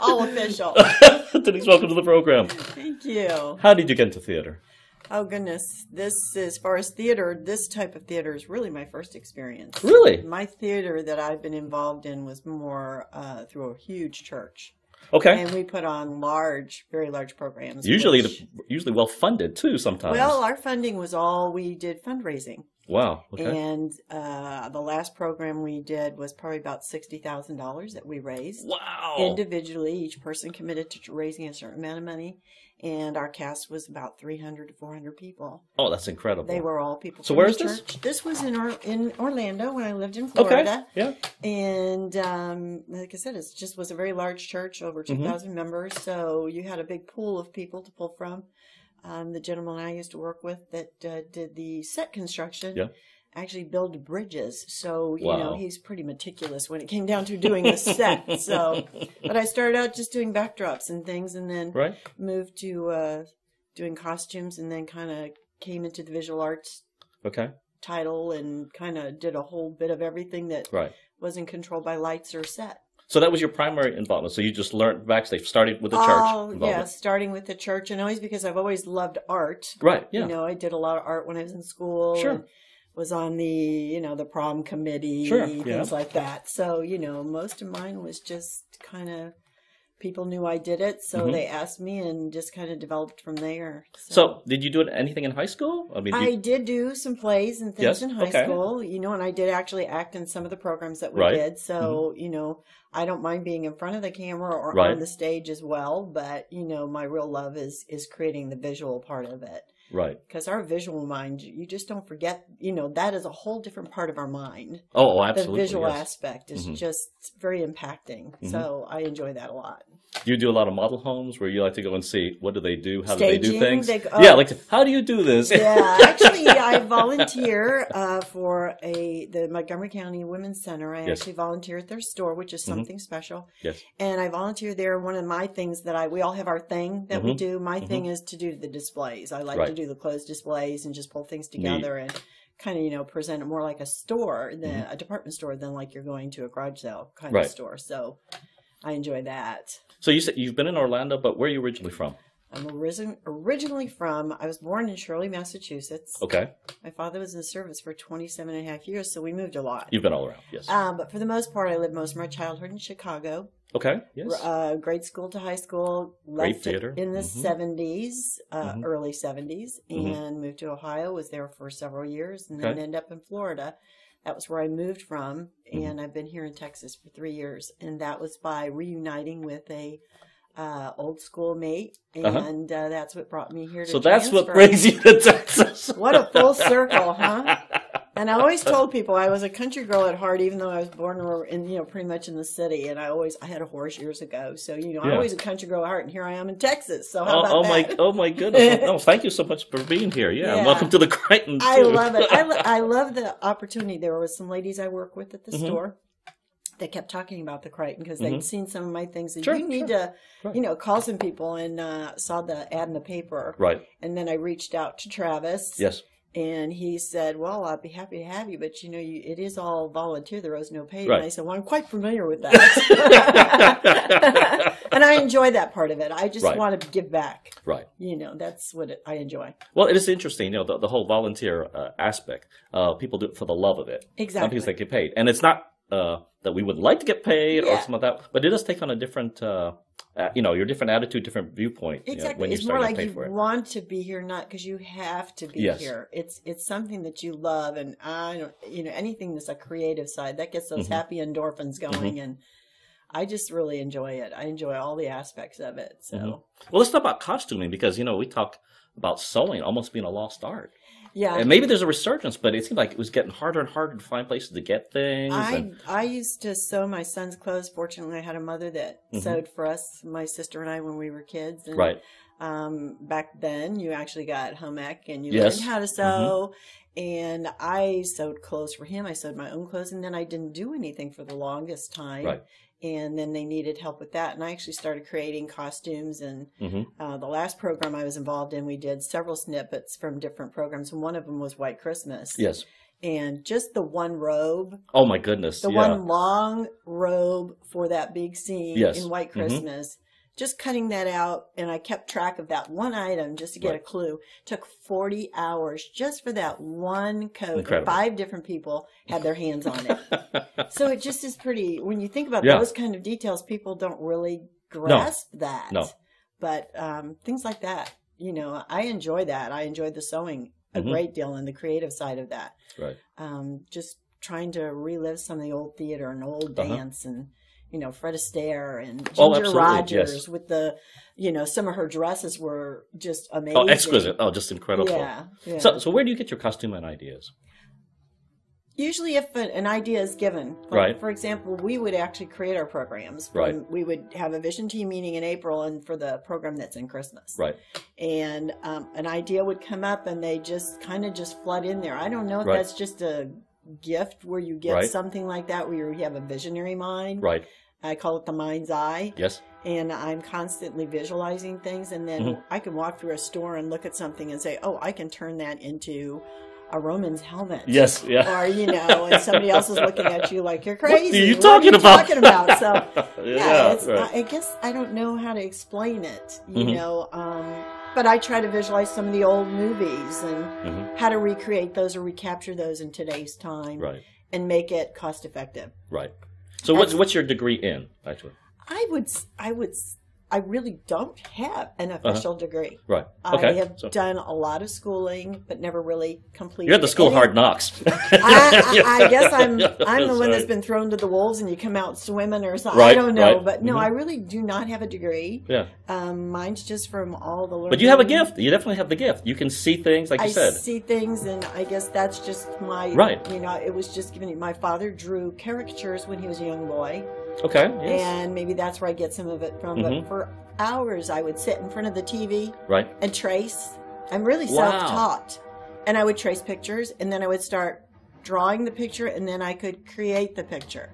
All official. Denise, welcome to the program. Thank you. How did you get into theater? Oh, goodness. This, as far as theater, this type of theater is really my first experience. Really? My theater that I've been involved in was more through a huge church. Okay. And we put on large, very large programs. Usually well funded too sometimes. Well, our funding was all, we did fundraising. Wow. Okay. And the last program we did was probably about $60,000 that we raised. Wow. Individually, each person committed to raising a certain amount of money. And our cast was about 300 to 400 people. Oh, that's incredible. They were all people So from where the is this? church. This was in Orlando when I lived in Florida. Okay. Yeah. And like I said, it just was a very large church, over 2,000 members. So you had a big pool of people to pull from. The gentleman I used to work with that did the set construction actually built bridges. So, you know, he's pretty meticulous when it came down to doing the set. So, but I started out just doing backdrops and things, and then moved to doing costumes, and then kind of came into the visual arts title and kind of did a whole bit of everything that wasn't controlled by lights or set. So that was your primary involvement. So you just learned backstage, started with the church. Oh, yeah, starting with the church, and always because I've always loved art. Right, yeah. You know, I did a lot of art when I was in school. Sure. And was on the, you know, the prom committee, things like that. So, you know, most of mine was just kind of, people knew I did it, so they asked me and just kind of developed from there. So did you do anything in high school? I mean, I did do some plays and things in high school, you know, and I did actually act in some of the programs that we did. So, you know, I don't mind being in front of the camera or on the stage as well. But, you know, my real love is creating the visual part of it. Right. Because our visual mind, you just don't forget, you know, that is a whole different part of our mind. Oh, absolutely. The visual aspect is just very impacting. So I enjoy that a lot. Do you do a lot of model homes where you like to go and see what do they do? How Staging, do they do things? Yeah, like how do you do this? Yeah, actually, I volunteer for the Montgomery County Women's Center. I actually volunteer at their store, which is something special. Yes. And I volunteer there. One of my things that we all have our thing that we do. My thing is to do the displays. I like to do the closed displays and just pull things together and kind of, you know, present it more like a store, than a department store, than like you're going to a garage sale kind of store. So I enjoy that. So you said you've been in Orlando, but where are you originally from? I'm originally from, I was born in Shirley, Massachusetts. Okay. My father was in the service for 27 and a half years, so we moved a lot. You've been all around, yes. But for the most part, I lived most of my childhood in Chicago. Okay, yes. Grade school to high school. Left theater. In the 70s, early 70s, and moved to Ohio, was there for several years, and then ended up in Florida. That was where I moved from, and I've been here in Texas for 3 years. And that was by reuniting with a old school mate, and that's what brought me here to So that's what brings you to Texas. What a full circle, huh? And I always told people I was a country girl at heart, even though I was born in, you know, pretty much in the city. And I had a horse years ago. So, you know, I'm always a country girl at heart, and here I am in Texas. So how about that? Oh my goodness. Oh, thank you so much for being here. Yeah. And welcome to the Crighton, too. I love it. I love the opportunity. There was some ladies I work with at the store. They kept talking about the Crighton because they'd seen some of my things. And you need to, you know, call some people, and saw the ad in the paper. Right. And then I reached out to Travis. Yes. And he said, well, I'd be happy to have you, but, you know, it is all volunteer. There was no pay. Right. And I said, well, I'm quite familiar with that. And I enjoy that part of it. I just want to give back. Right. You know, that's what I enjoy. Well, it is interesting, you know, the whole volunteer aspect. People do it for the love of it. Exactly. Some people they get paid. And it's not that we would like to get paid or something like that, but it does take on a different, you know, your different attitude, different viewpoint. Exactly. You know, when it's more like you want to be here, not because you have to be here. It's something that you love, and I don't, you know, anything that's a creative side that gets those happy endorphins going, and I just really enjoy it. I enjoy all the aspects of it. So, well, let's talk about costuming, because you know we talked about sewing almost being a lost art. Yeah, and maybe there's a resurgence, but it seemed like it was getting harder and harder to find places to get things. I used to sew my son's clothes. Fortunately, I had a mother that sewed for us, my sister and I, when we were kids. And, back then, you actually got home ec, and you learned how to sew. And I sewed clothes for him. I sewed my own clothes, and then I didn't do anything for the longest time. Right. And then they needed help with that. And I actually started creating costumes. And the last program I was involved in, we did several snippets from different programs. And one of them was White Christmas. Yes. and just the one robe. Oh my goodness. The one long robe for that big scene in White Christmas. Just cutting that out, and I kept track of that one item just to get a clue. Took 40 hours just for that one coat. Incredible. 5 different people had their hands on it. So it just is pretty, when you think about those kind of details, people don't really grasp that. No. But things like that, you know, I enjoy that. I enjoy the sewing a great deal and the creative side of that. Right. Just trying to relive some of the old theater and old dance and, you know, Fred Astaire and Ginger Rogers with the, you know, some of her dresses were just amazing. Oh, exquisite. Oh, just incredible. Yeah. So where do you get your costume and ideas? Usually if an idea is given, like, for example, we would actually create our programs. We would have a vision team meeting in April and for the program that's in Christmas. Right. And an idea would come up and they just kind of just flood in there. I don't know if that's just a gift where you get something like that, where you have a visionary mind. Right. I call it the mind's eye. Yes. And I'm constantly visualizing things. And then I can walk through a store and look at something and say, oh, I can turn that into a Roman's helmet. Yes, yeah. Or, you know, and somebody else is looking at you like you're crazy. What are you talking about? So, I guess I don't know how to explain it, you know. But I try to visualize some of the old movies and how to recreate those or recapture those in today's time and make it cost effective. Right. So what's your degree in, actually? I really don't have an official degree. Right. Okay. I have done a lot of schooling, but never really completed. You're at the school of hard knocks. I guess I'm the one that's been thrown to the wolves, and you come out swimming or something. I don't know, but no, I really do not have a degree. Yeah. Mine's just from all the learning. But you have a gift. You definitely have the gift. You can see things, like you said. I see things, and I guess that's just my. You know, it was just given. My father drew caricatures when he was a young boy. Okay. Yes. And maybe that's where I get some of it from. But for hours, I would sit in front of the TV and trace. I'm really self-taught. And I would trace pictures, and then I would start drawing the picture, and then I could create the picture.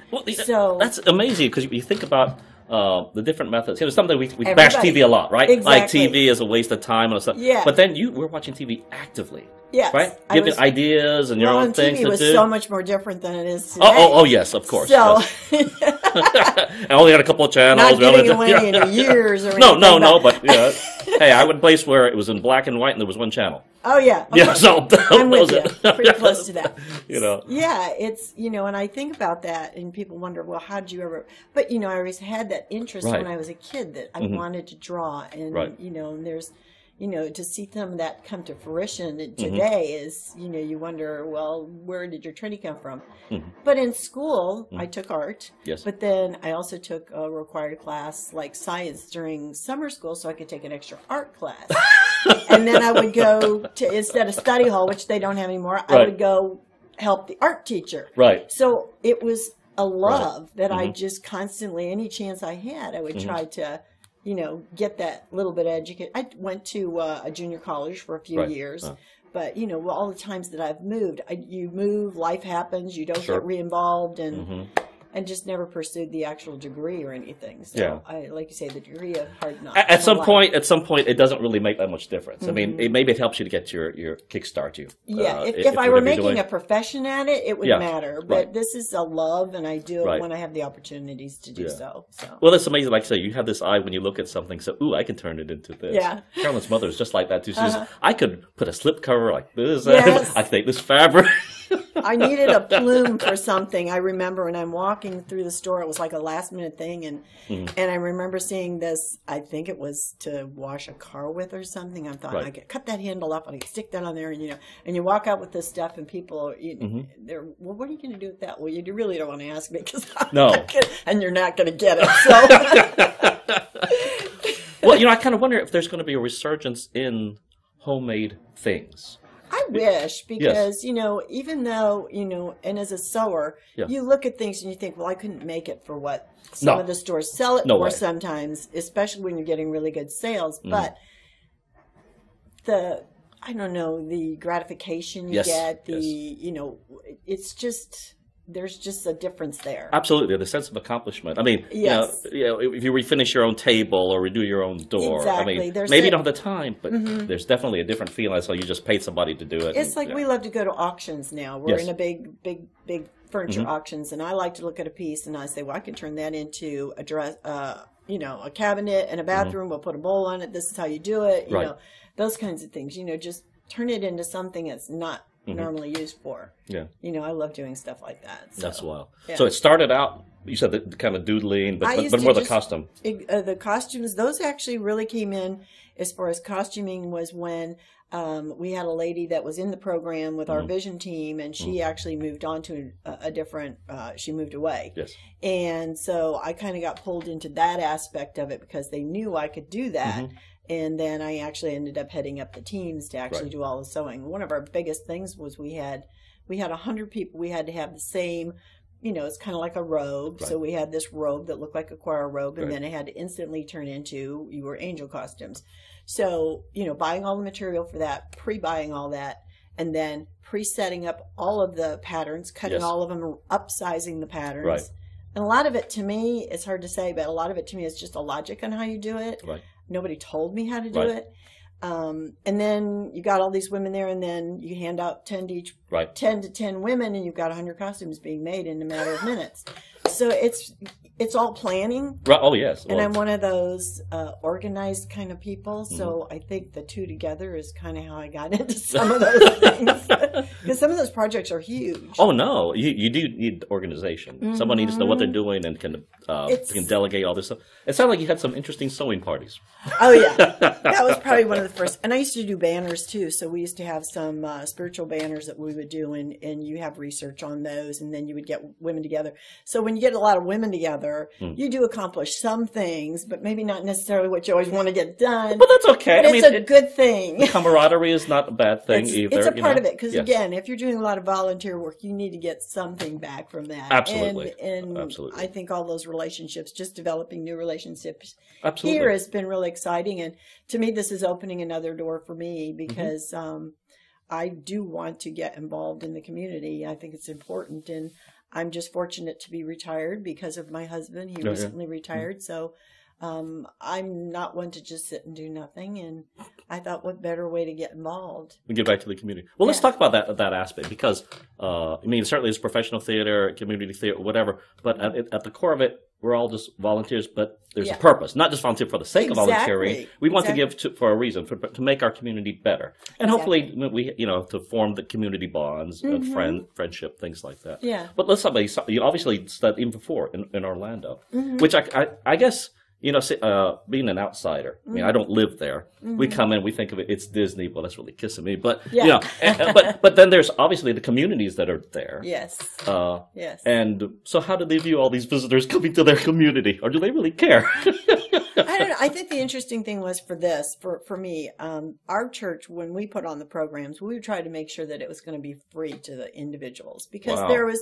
Well, so that's amazing, because you think about the different methods. You know, something we bash TV a lot, right? Exactly. Like TV is a waste of time and stuff. Yeah. But then we're watching TV actively. Yes. Right? Giving ideas and your own things to do. TV was so much more different than it is today. Oh, yes, of course. So. I only had a couple of channels. Not getting away in years or anything. No, but yeah. Hey, I went to a place where it was in black and white and there was one channel. Oh, yeah. Okay. Yeah, so I'm with you. Pretty close to that. You know. Yeah, it's, you know, and I think about that and people wonder, well, how did you ever, but, you know, I always had that interest when I was a kid that I wanted to draw and, you know, and there's, you know, to see some of that come to fruition today is, you know, you wonder, well, where did your training come from? But in school, I took art. Yes. But then I also took a required class like science during summer school so I could take an extra art class. And then I would go to, instead of study hall, which they don't have anymore, I would go help the art teacher. Right. So it was a love that I just constantly, any chance I had, I would try to, you know, get that little bit of education. I went to a junior college for a few years, but, you know, all the times that I've moved, you move, life happens, you don't get re-involved, and just never pursued the actual degree or anything. So I, like you say, the degree of hard knocks. At some point, it doesn't really make that much difference. I mean, maybe it helps you to get your kickstart you. Yeah, if I were making a profession at it, it would matter. But this is a love, and I do it when I have the opportunities to do so. Well, that's amazing. Like I say, you have this eye when you look at something. So, ooh, I can turn it into this. Yeah. Carolyn's mother is just like that too. She says, I could put a slip cover like this. Yes. I take this fabric. I needed a plume for something. I remember when I'm walking through the store, it was like a last minute thing. And I remember seeing this, I think it was to wash a car with or something. I thought I could cut that handle up and I could stick that on there. And, you know, and you walk out with this stuff and people, they're, well, what are you going to do with that? Well, you really don't want to ask me because and you're not going to get it. So, well, you know, I kind of wonder if there's going to be a resurgence in homemade things. I wish, because, you know, even though, you know, and as a sewer, you look at things and you think, well, I couldn't make it for what some of the stores sell it for sometimes, especially when you're getting really good sales. But I don't know, the gratification you get, you know, it's just there's just a difference there. Absolutely, the sense of accomplishment. I mean, yes. if you refinish your own table or redo your own door, exactly. I mean, maybe you don't have the time, but there's definitely a different feeling. So you just paid somebody to do it. It's like we love to go to auctions now. We're in a big furniture auctions, and I like to look at a piece and I say, well, I can turn that into a dress, a cabinet and a bathroom. We'll put a bowl on it. This is how you do it. You know, those kinds of things. Just turn it into something that's not normally used for. Yeah. I love doing stuff like that. So. That's wild. Yeah. So it started out, you said the kind of doodling, but more the costume. The costumes, those actually really came in as far as costuming was when we had a lady that was in the program with our vision team, and she actually moved on to a different, she moved away. Yes. And so I kind of got pulled into that aspect of it because they knew I could do that. And then I actually ended up heading up the teams to actually do all the sewing. One of our biggest things was we had 100 people. We had to have the same, it's kind of like a robe. So we had this robe that looked like a choir robe, and then it had to instantly turn into your angel costumes. So, buying all the material for that, pre-buying all that, and then pre-setting up all of the patterns, cutting all of them, upsizing the patterns. Right. And a lot of it to me, it's hard to say, but a lot of it to me is just a logic on how you do it. Right. Nobody told me how to do it. And then you got all these women there, and then you hand out 10 to each, 10 to 10 women, and you've got 100 costumes being made in a matter of minutes. So it's all planning. Right. Oh, yes. And I'm one of those organized kind of people. So I think the two together is kind of how I got into some of those things. Because some of those projects are huge. Oh, no. You do need organization. Someone needs to know what they're doing and can delegate all this stuff. It sounded like you had some interesting sewing parties. Oh, yeah. That was probably one of the first. And I used to do banners, too. So we used to have some spiritual banners that we would do. And you have research on those. And then you would get women together. So when you get a lot of women together, you do accomplish some things, but maybe not necessarily what you always want to get done. But that's okay. But it's a good thing. Camaraderie is not a bad thing either. It's a part of it. Because, again, if you're doing a lot of volunteer work, you need to get something back from that. Absolutely. And Absolutely. I think all those relationships, just developing new relationships Absolutely. here has been really exciting. And to me, this is opening another door for me because I do want to get involved in the community. I think it's important. And I'm just fortunate to be retired because of my husband. He recently retired. So I'm not one to just sit and do nothing. And I thought, what better way to get involved? We get back to the community. Well, let's talk about that aspect because, certainly it's professional theater, community theater, whatever. But at the core of it, we're all just volunteers, but there's a purpose. Not just volunteer for the sake of volunteering. We want to give for a reason, to make our community better. And hopefully we, to form the community bonds, friendship, things like that. Yeah. But let's talk about, you obviously studied even before in Orlando, which I guess, being an outsider, I mean, I don't live there. We come in, we think of it's Disney. Well, that's really kissing me. But, but then there's obviously the communities that are there. Yes. Yes. And so how do they view all these visitors coming to their community? Or do they really care? I don't know. I think the interesting thing was for me, our church, when we put on the programs, we would try to make sure that it was going to be free to the individuals because there was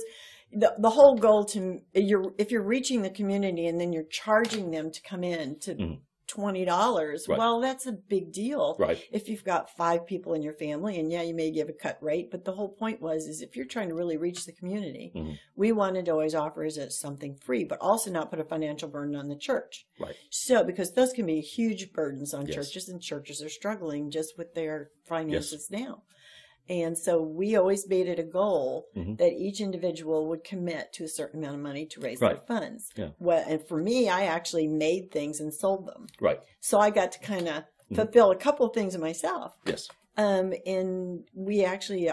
the whole goal if you're reaching the community and then you're charging them to come in to $20, well, that's a big deal. Right. If you've got 5 people in your family, and you may give a cut rate, but the whole point is if you're trying to really reach the community, we wanted to always offer as something free, but also not put a financial burden on the church. Right. So, because those can be huge burdens on churches, and churches are struggling just with their finances now. And so we always made it a goal that each individual would commit to a certain amount of money to raise their funds. Yeah. Well, and for me, I actually made things and sold them. Right. So I got to kind of fulfill a couple of things in myself. Yes. And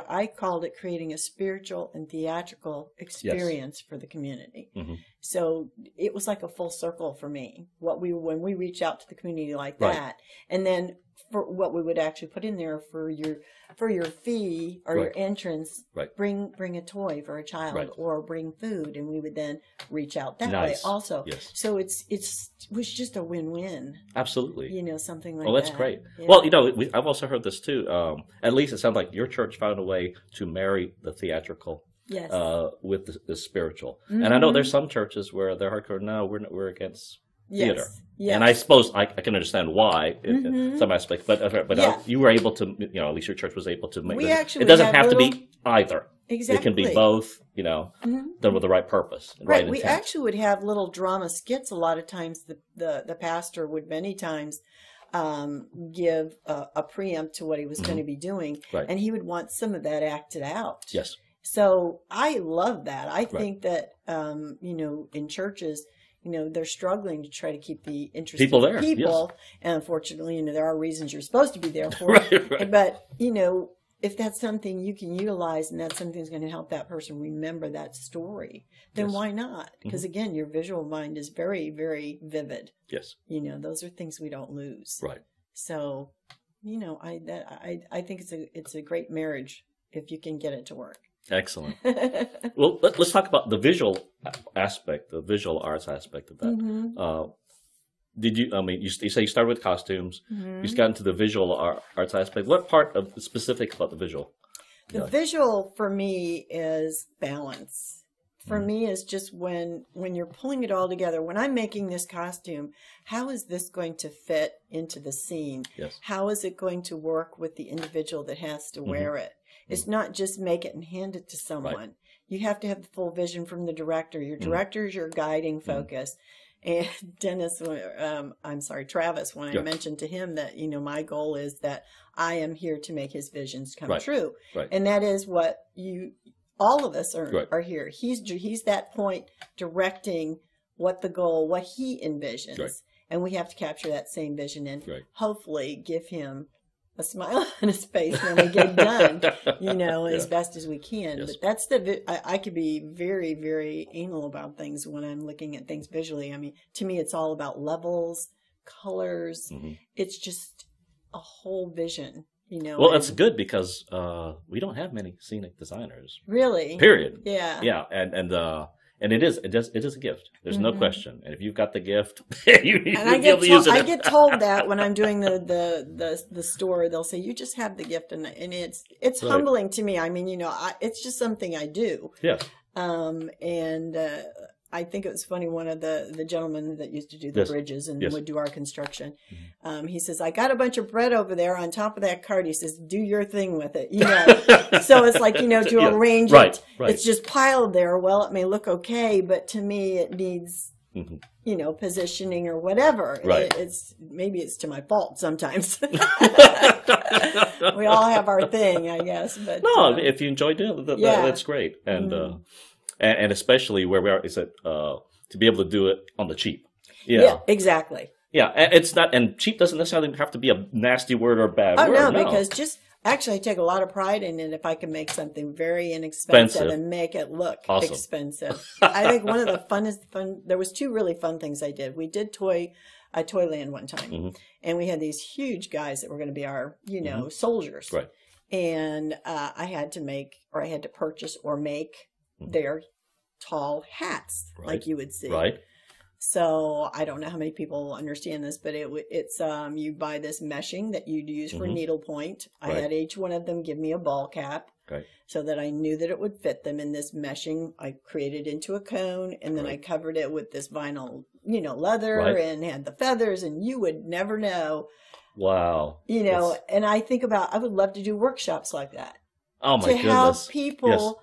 I called it creating a spiritual and theatrical experience for the community. So it was like a full circle for me. When we reach out to the community like that, and then for what we would actually put in there for your fee or your entrance, bring a toy for a child or bring food, and we would then reach out that way also. Yes. So it was just a win-win. Absolutely. Something like that. Well, that's great. Yeah. Well, I've also heard this too. At least it sounds like your church found a way to marry the theatrical with the spiritual. And I know there's some churches where they're hardcore. No, we're against theater. Yes. And I suppose I can understand why in some aspects, but you were able to, at least your church was able to make it. It doesn't have to be either. Exactly. It can be both, done with the right purpose. And right. We actually would have little drama skits a lot of times. The pastor would many times give a preempt to what he was going to be doing. Right. And he would want some of that acted out. Yes. So I love that. I think that, in churches, they're struggling to try to keep the interested people there. Yes. And unfortunately, there are reasons you're supposed to be there for. Right. But, if that's something you can utilize and that's something that's going to help that person remember that story, then why not? Because again, your visual mind is very, very vivid. Yes. Those are things we don't lose. Right. So, I think it's a great marriage if you can get it to work. Excellent. Well, let's talk about the visual aspect, the visual arts aspect of that. Did you? I mean, you say you started with costumes. You just got into the visual arts aspect. What part of specific about the visual? The visual for me is balance. For me is just when you're pulling it all together. When I'm making this costume, how is this going to fit into the scene? Yes. How is it going to work with the individual that has to wear it? It's not just make it and hand it to someone. Right. You have to have the full vision from the director. Your director is your guiding focus. And Travis, when I mentioned to him that, my goal is that I am here to make his visions come true. Right. And that is what all of us are here. He's that point directing what he envisions. Right. And we have to capture that same vision and hopefully give him a smile on his face when we get done, as best as we can. Yes. But that's I could be very, very anal about things when I'm looking at things visually. I mean, to me, it's all about levels, colors. It's just a whole vision, Well, that's good because we don't have many scenic designers. Really? Period. Yeah. Yeah, and it is a gift. There's no question. And if you've got the gift, you'll be able to use it. I get told that when I'm doing the store, they'll say, "You just have the gift," and it's humbling to me. I mean, it's just something I do. Yeah. I think it was funny. One of the gentlemen that used to do the bridges and would do our construction, he says, "I got a bunch of bread over there on top of that cart." He says, "Do your thing with it." So it's like, to arrange it. Right. It's just piled there. Well, it may look okay, but to me, it needs, positioning or whatever. Right. Maybe it's to my fault sometimes. We all have our thing, I guess. But no, if you enjoy doing it, that's great. And especially where we are, is that to be able to do it on the cheap. Yeah, exactly. Yeah, it's not, and cheap doesn't necessarily have to be a nasty word or a bad word. Oh, no, because actually I take a lot of pride in it if I can make something very inexpensive and make it look expensive. I think one of the there was two really fun things I did. We did a Toyland one time, and we had these huge guys that were going to be our, soldiers. Right. And I had to purchase or make their tall hats, like you would see. Right. So I don't know how many people understand this, but it's you buy this meshing that you'd use for needlepoint. I had each one of them give me a ball cap, so that I knew that it would fit them. In this meshing, I created into a cone, and then I covered it with this vinyl, leather, and had the feathers, and you would never know. Wow. And I think I would love to do workshops like that. Oh my goodness. To help people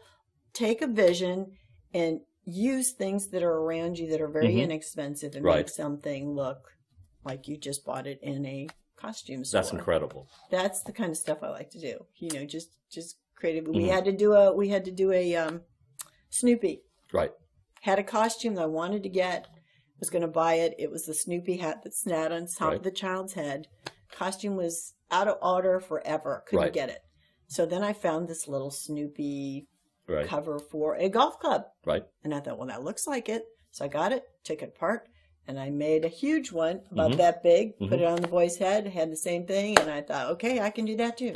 take a vision and use things that are around you that are very inexpensive and make something look like you just bought it in a costume store. That's incredible. That's the kind of stuff I like to do. Just creative. We had to do a Snoopy. Right. Had a costume that I wanted to get. Was going to buy it. It was the Snoopy hat that snapped on top of the child's head. Costume was out of order forever. Couldn't get it. So then I found this little Snoopy cover for a golf club. Right. And I thought, well, that looks like it. So I got it, took it apart, and I made a huge one about that big, put it on the boy's head, had the same thing, and I thought, okay, I can do that too.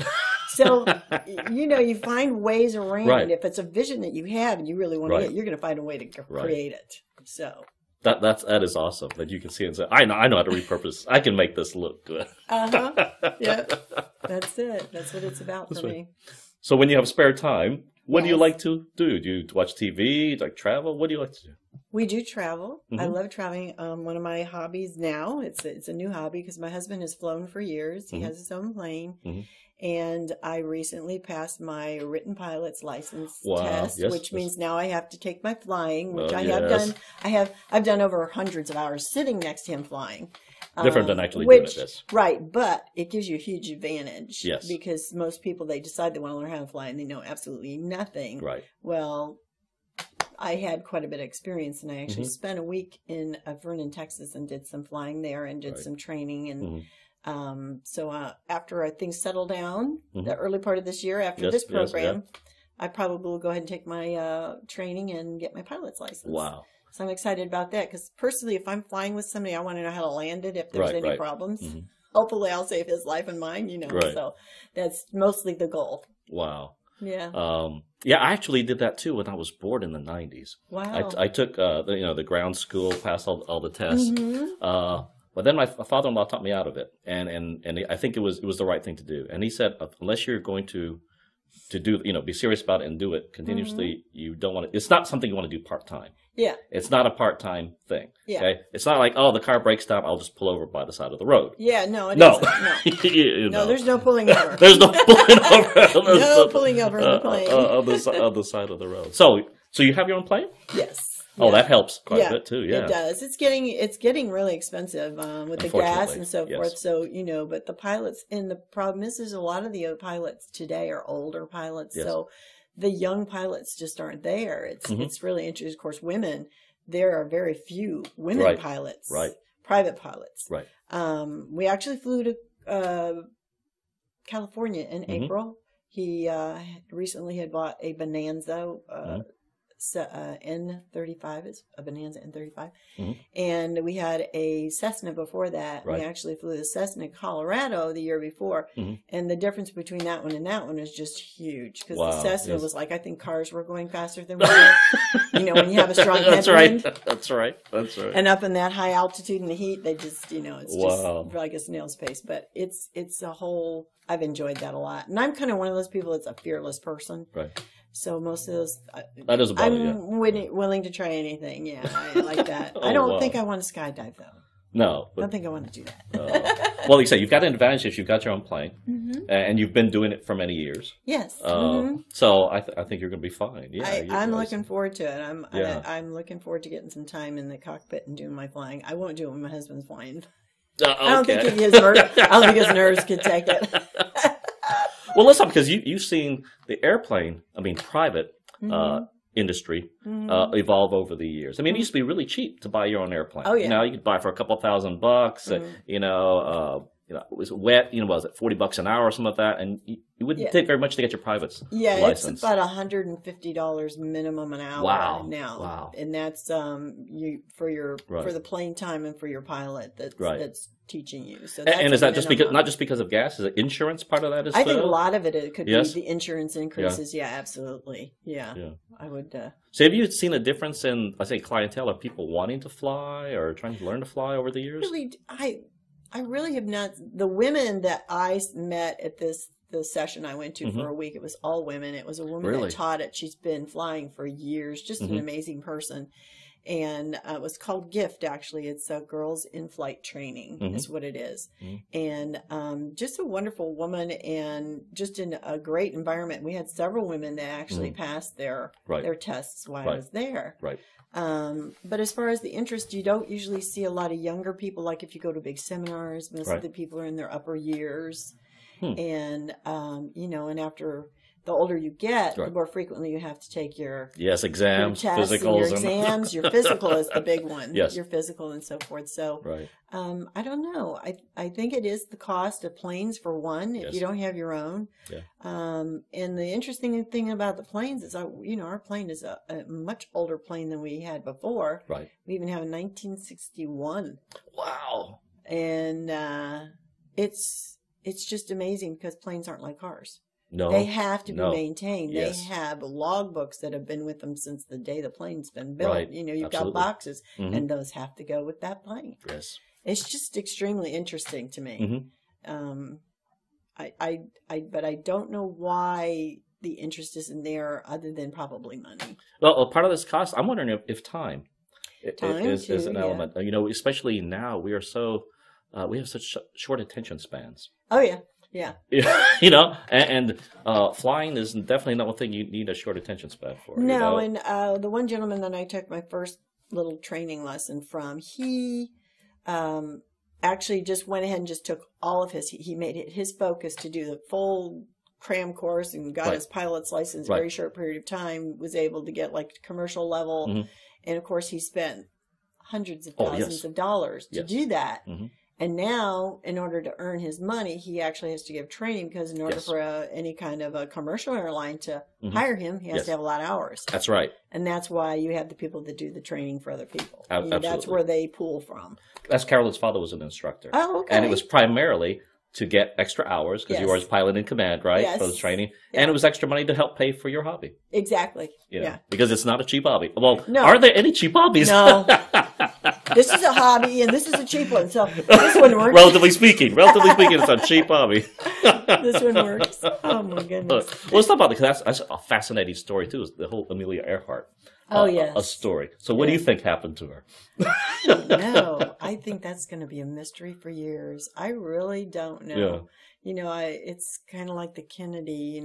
So, you find ways around. Right. If it's a vision that you have and you really want to get, you're going to find a way to create it. So that is awesome that you can see and say, I know how to repurpose. I can make this look good. Yeah. That's it. That's what it's about for me. So when you have spare time, What do you like to do? Do you watch TV? Do you like travel? What do you like to do? We do travel. I love traveling. One of my hobbies now, it's a new hobby because my husband has flown for years. He has his own plane. And I recently passed my written pilot's license test, which means now I have to take my flying, which I have done. I've done over hundreds of hours sitting next to him flying. Different than actually doing this. Right, but it gives you a huge advantage. Yes. Because most people, they decide they want to learn how to fly and they know absolutely nothing. Right. Well, I had quite a bit of experience, and I actually spent a week in Vernon, Texas, and did some flying there and did some training. And so after things settle down, the early part of this year, after this program, I probably will go ahead and take my training and get my pilot's license. Wow. So I'm excited about that because personally, if I'm flying with somebody, I want to know how to land it if there's any problems. Hopefully I'll save his life and mine, So that's mostly the goal. Wow. Yeah. Yeah, I actually did that too when I was bored in the 90s. Wow. I took the ground school, passed all the tests. But then my father-in-law taught me out of it, and I think it was the right thing to do. And he said, unless you're going to do, be serious about it and do it continuously, you don't want to. It's not something you want to do part-time. Yeah. It's not a part-time thing. Yeah. Okay. It's not like, the car breaks down, I'll just pull over by the side of the road. Yeah. No. It isn't. No. No. There's no pulling over. There's no pulling over. No pulling over in the plane. On the side of the road. So you have your own plane? Yes. Oh, that helps quite a bit too. Yeah, it does. It's getting really expensive with the gas and so forth. So but the pilots, and the problem is, there's a lot of the pilots today are older pilots. Yes. So the young pilots just aren't there. It's really interesting. Of course, women. There are very few women pilots. Right. Private pilots. Right. We actually flew to California in April. He recently had bought a Bonanza. N35 is a Bonanza N35, and we had a Cessna before that. Right. We actually flew the Cessna Colorado the year before, and the difference between that one and that one is just huge because the Cessna was like, I think cars were going faster than we were. When you have a strong headwind. That's right. And up in that high altitude in the heat, they just it's just like a snail's pace. But it's a whole. I've enjoyed that a lot, and I'm kind of one of those people that's a fearless person. Right. So most of those, that doesn't bother you. I'm willing to try anything. Yeah, I like that. I don't think I want to skydive though. No, I don't think I want to do that. Well, like you say, you've got an advantage if you've got your own plane, and you've been doing it for many years. Yes. So I think you're going to be fine. Yeah, I'm looking forwed to it. I'm looking forward to getting some time in the cockpit and doing my flying. I won't do it when my husband's flying. Okay. I don't think his nerves could take it. Well, listen, because you've seen the airplane, private industry evolve over the years. It used to be really cheap to buy your own airplane. Oh, yeah. You could buy for a couple $1,000. It was wet. Was it $40 an hour or something like that? And it wouldn't take very much to get your private license. It's about $150 minimum an hour now. Wow. And that's for the plane time and for your pilot that's teaching you. So and is that just not just because of gas? Is it insurance part of that as well? I think a lot of it could be the insurance increases. Yeah, absolutely. Yeah. I would. So have you seen a difference in, I say, clientele? Are people wanting to fly or trying to learn to fly over the years? Really, I really have not. The women that I met at the session I went to for a week, it was all women. It was a woman that taught it. She's been flying for years. Just an amazing person. And it was called GIFT, actually. It's Girls in Flight Training is what it is. And just a wonderful woman and just in a great environment. We had several women that actually passed their tests while I was there. Right. But as far as the interest, you don't usually see a lot of younger people. Like if you go to big seminars, most of the people are in their upper years. And, and after the older you get, the more frequently you have to take your exams, your tests, physicals, your exams. Your physical is the big one. Yes. Your physical and so forth. So, I don't know. I think it is the cost of planes for one. If you don't have your own, and the interesting thing about the planes is, our plane is a much older plane than we had before. Right. We even have a 1961. Wow. And it's just amazing because planes aren't like cars. No, they have to be maintained. Yes. They have logbooks that have been with them since the day the plane's been built. Right. You've got boxes, and those have to go with that plane. Yes, it's just extremely interesting to me. But I don't know why the interest isn't there other than probably money. Well, part of this cost, I'm wondering if time, is an yeah. element. You know, especially now, we are so we have such short attention spans. Oh yeah, yeah. You know, and flying is definitely not one thing you need a short attention span for. No, you know? And the one gentleman that I took my first little training lesson from, he actually just went ahead and just took all of he made it his focus to do the full cram course and got his pilot's license in a very short period of time, was able to get like commercial level. Mm-hmm. And of course he spent hundreds of thousands of dollars to do that. Mm-hmm. And now, in order to earn his money, he actually has to give training, because in order for any kind of a commercial airline to hire him, he has to have a lot of hours. That's right. And that's why you have the people that do the training for other people. Absolutely. That's where they pull from. That's Carolyn's father was an instructor. Oh, okay. And it was primarily to get extra hours, because you were his pilot in command, right, for the training. Yeah. And it was extra money to help pay for your hobby. Exactly. You know, because it's not a cheap hobby. Well, no. Are there any cheap hobbies? No. This is a hobby, and this is a cheap one. So this one works. Relatively speaking, it's a cheap hobby. This one works. Oh my goodness. Well, let's talk about it, because that's a fascinating story too. Is the whole Amelia Earhart? A story. So, what do you think happened to her? No, I think that's going to be a mystery for years. I really don't know. Yeah. You know, it's kind of like the Kennedy,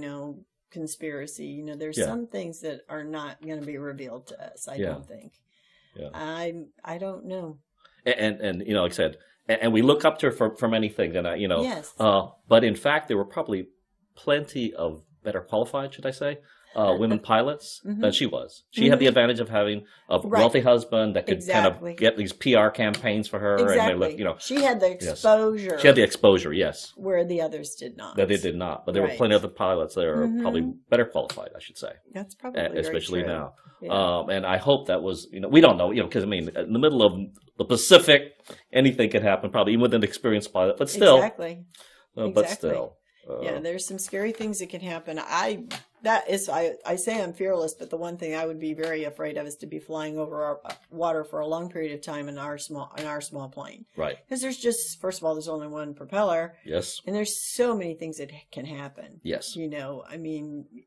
conspiracy. You know, there's some things that are not going to be revealed to us. I don't think. Yeah. I don't know. And like I said, and we look up to her for many things, and yes. But in fact, there were probably plenty of better qualified, should I say, women pilots than she was. She had the advantage of having a wealthy husband that could kind of get these PR campaigns for her. Exactly. And she had the exposure. Yes. She had the exposure, yes. Where the others did not. That they did not. But there were plenty of other pilots that are probably better qualified, I should say. That's probably especially very true. now. Yeah. And I hope that was, we don't know, because in the middle of the Pacific, anything could happen, probably even with an experienced pilot, but still. Exactly. But still. There's some scary things that can happen. I say I'm fearless, but the one thing I would be very afraid of is to be flying over our water for a long period of time in our small plane. Right. Because first of all, there's only one propeller. Yes. And there's so many things that can happen. Yes.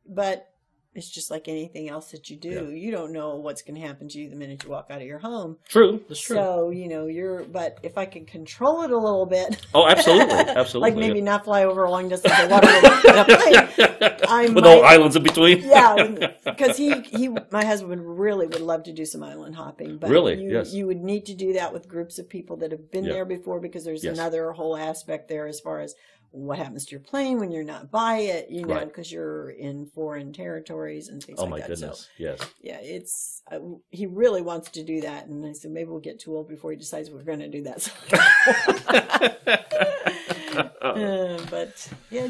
But it's just like anything else that you do. Yeah. You don't know what's going to happen to you the minute you walk out of your home. True. That's true. So, but if I can control it a little bit. Oh, absolutely. Absolutely. Like maybe not fly over a long distance of water in a plane. With no islands in between. Yeah. Because my husband would love to do some island hopping. But really? You would need to do that with groups of people that have been there before, because there's another whole aspect there as far as what happens to your plane when you're not by it, because you're in foreign territories and things like that. Oh my goodness, so, yes. Yeah, it's, he really wants to do that. And I said, maybe we'll get too old before he decides we're going to do that. But yeah,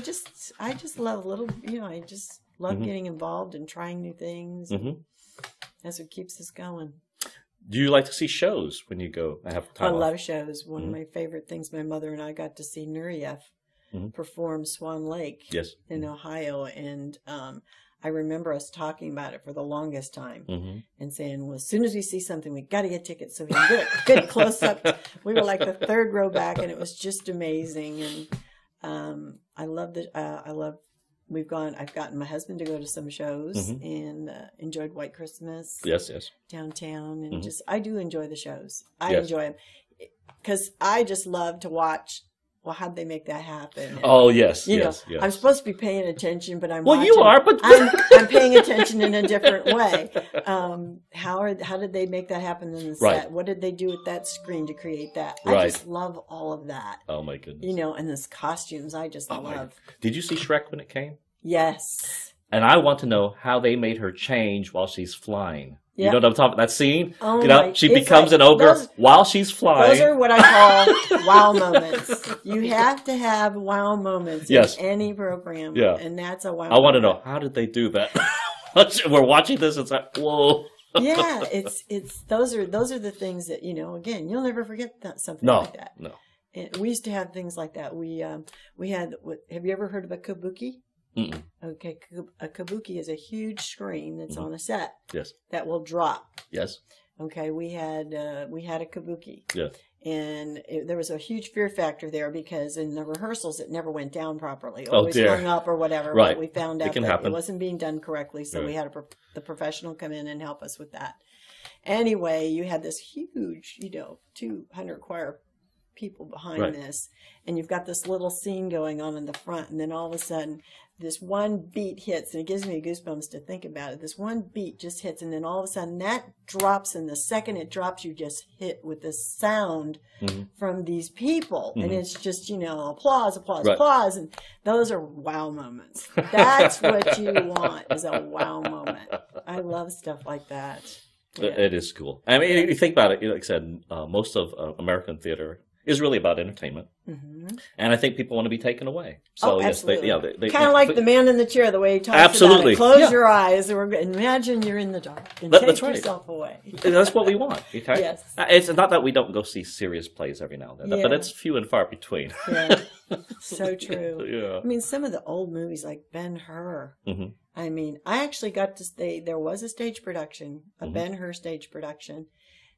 I just love I just love getting involved and trying new things. Mm-hmm. That's what keeps us going. Do you like to see shows when you go? I love shows. One of my favorite things, my mother and I got to see Nureyev perform Swan Lake in Ohio. And I remember us talking about it for the longest time and saying, well, as soon as we see something, we got to get tickets so we can get a good close up. We were like the third row back, and it was just amazing. And I've gotten my husband to go to some shows and enjoyed White Christmas. Yes. Downtown. And I do enjoy the shows. I enjoy them because I just love to watch. Well, how'd they make that happen? And, oh, yes. I'm supposed to be paying attention, but you are, but I'm paying attention in a different way. How did they make that happen in the set? Right. What did they do with that screen to create that? Right. I just love all of that. Oh my goodness. And this costumes, I just love. Did you see Shrek when it came? Yes. And I want to know how they made her change while she's flying. Yep. You know what I'm talking about? That scene? Oh she becomes an ogre while she's flying. Those are what I call wow moments. You have to have wow moments in any program. Yeah. And that's a wow moment. I want to know, how did they do that? We're watching this, it's like, whoa. Yeah, those are the things that, again, you'll never forget something like that. No. We used to have things like that. We had, have you ever heard of a kabuki? Mm-mm. Okay, a kabuki is a huge screen that's on a set. Yes. That will drop. Yes. Okay, we had a kabuki. Yeah. And there was a huge fear factor there because in the rehearsals it never went down properly. Oh, Always dear. hung up or whatever. Right. But we found out It can that happen. it wasn't being done correctly, so Right. we had the professional come in and help us with that. Anyway, you had this huge, 200 choir people behind Right. this, and you've got this little scene going on in the front, and then all of a sudden this one beat hits, and it gives me goosebumps to think about it. This one beat just hits, and then all of a sudden that drops, and the second it drops, you just hit with this sound from these people, and it's just, applause, applause, Right. applause, and those are wow moments. That's what you want, is a wow moment. I love stuff like that. Yeah. It is cool. I mean, you think about it, like I said, most of American theater is really about entertainment. And I think people want to be taken away. So, yes, absolutely. Kind of like the man in the chair, the way he talks absolutely. about it. Close your eyes and imagine you're in the dark and take yourself away. That's what we want. Okay? Yes. It's not that we don't go see serious plays every now and then, but it's few and far between. Yeah. So true. Yeah. I mean, some of the old movies like Ben-Hur. I mean, I actually got to stay. There was a stage production, a Ben-Hur stage production,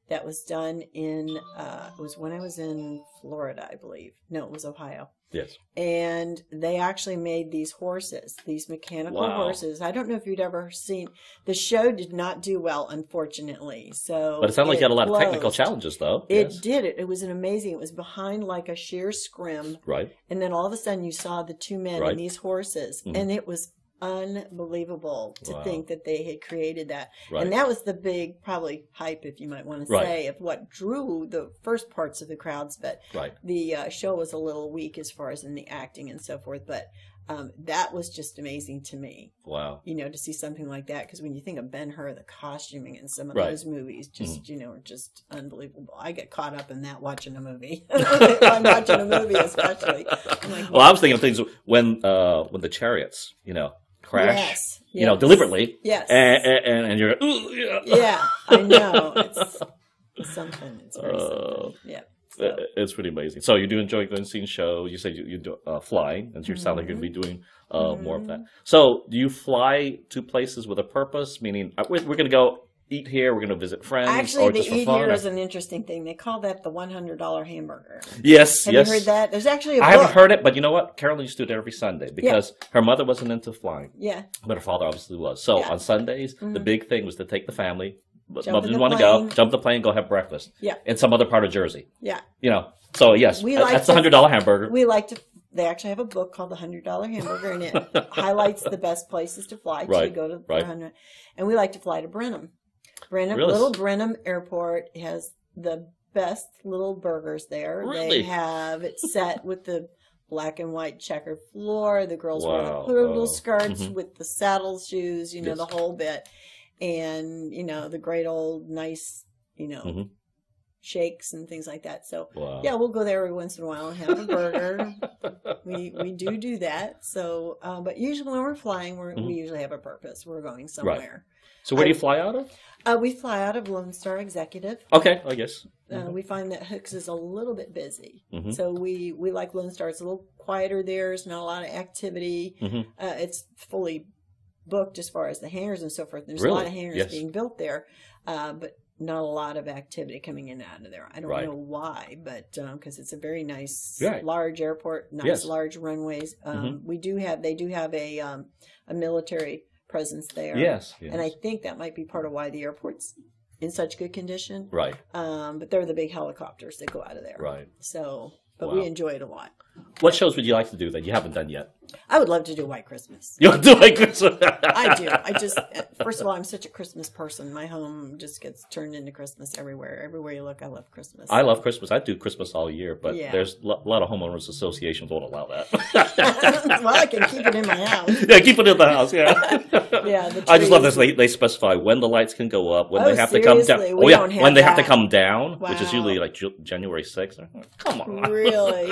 that was done in, it was when I was in Florida, I believe. No, it was Ohio. Yes. And they actually made these horses, these mechanical horses. I don't know if you'd ever seen, the show did not do well, unfortunately. So, but it sounded like you had a lot of technical challenges, though. It did. It was an amazing, it was behind like a sheer scrim. Right. And then all of a sudden you saw the two men in these horses. And it was unbelievable to think that they had created that. And that was the big probably hype, if you might want to say, of what drew the first parts of the crowds. But the show was a little weak as far as in the acting and so forth. But that was just amazing to me. Wow. To see something like that, because when you think of Ben-Hur, the costuming in some of those movies just are just unbelievable. I get caught up in that watching a movie. I'm watching a movie especially. I'm like, well, I was thinking of things when the chariots, crash, deliberately. Yes. And you're, ooh, yeah, I know. It's something. It's very something. Yeah. So. It's pretty amazing. So you do enjoy going seeing shows. You said you do flying, and you sound like you're going to be doing more of that. So do you fly to places with a purpose? Meaning, we're going to go eat here, we're going to visit friends, actually, or just the for eat fun? Here is an interesting thing. They call that the $100 hamburger. Yes, Have you heard that? There's actually a book. I haven't heard it, but you know what? Carolyn used to do it every Sunday because her mother wasn't into flying. Yeah. But her father obviously was. So on Sundays, the big thing was to take the family. But Jump mother in didn't the want to go. Jump the plane, go have breakfast. Yeah. In some other part of Jersey. Yeah. So yes, that's the $100 hamburger. We like to. They actually have a book called The $100 Hamburger, and it highlights the best places to fly to go to. Right. And we like to fly to Brenham. Little Brenham Airport has the best little burgers there. Really? They have it set with the black and white checkered floor. The girls wear the little skirts with the saddle shoes, the whole bit. And, the great old nice, shakes and things like that. So, we'll go there every once in a while and have a burger. we do that. So, but usually when we're flying, we usually have a purpose. We're going somewhere. Right. So where do you fly out of? We fly out of Lone Star Executive. Okay, I guess. We find that Hooks is a little bit busy. So we like Lone Star. It's a little quieter there. There's not a lot of activity. It's fully booked as far as the hangars and so forth. There's a lot of hangars being built there, but not a lot of activity coming in and out of there. I don't know why, but because it's a very nice, large airport, large runways. They do have a military presence there. Yes. And I think that might be part of why the airport's in such good condition. Right. But they're the big helicopters that go out of there. Right. So, but we enjoy it a lot. What shows would you like to do that you haven't done yet? I would love to do White Christmas. You want to do White Christmas? I do. First of all, I'm such a Christmas person. My home just gets turned into Christmas everywhere. Everywhere you look, I love Christmas. I love Christmas. I do Christmas all year, but there's a lot of homeowners associations won't allow that. Well, I can keep it in my house. Yeah, keep it in the house, I just love this. They specify when the lights can go up, when they have to come down. When they have to come down, which is usually like January 6th. Come on. Really?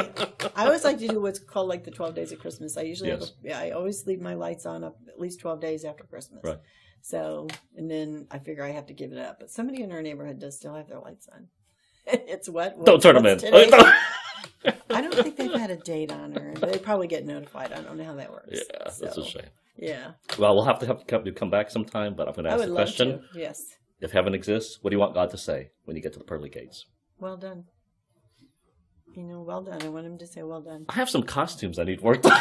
I always like to do what's called like the 12 days of Christmas. I usually I always leave my lights on up at least 12 days after Christmas. Right. So, and then I figure I have to give it up. But somebody in our neighborhood does still have their lights on. It's what? Don't turn them in. I don't think they've had a date on her. They probably get notified. I don't know how that works. Yeah, that's a shame. Yeah. Well, we'll have to come back sometime, but I'm going to ask the question. Yes. if heaven exists, what do you want God to say when you get to the pearly gates? Well done. Well done. I want him to say, well done. I have some costumes I need worked on.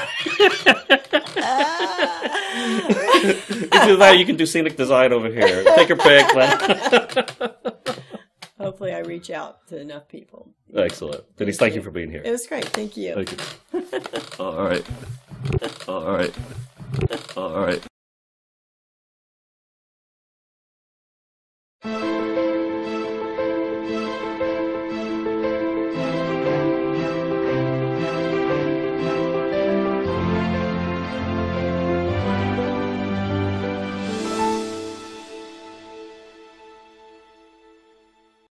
You can do scenic design over here. Take your pick. Hopefully I reach out to enough people. Excellent. Denise, thank you for being here. It was great. Thank you. Thank you. All right.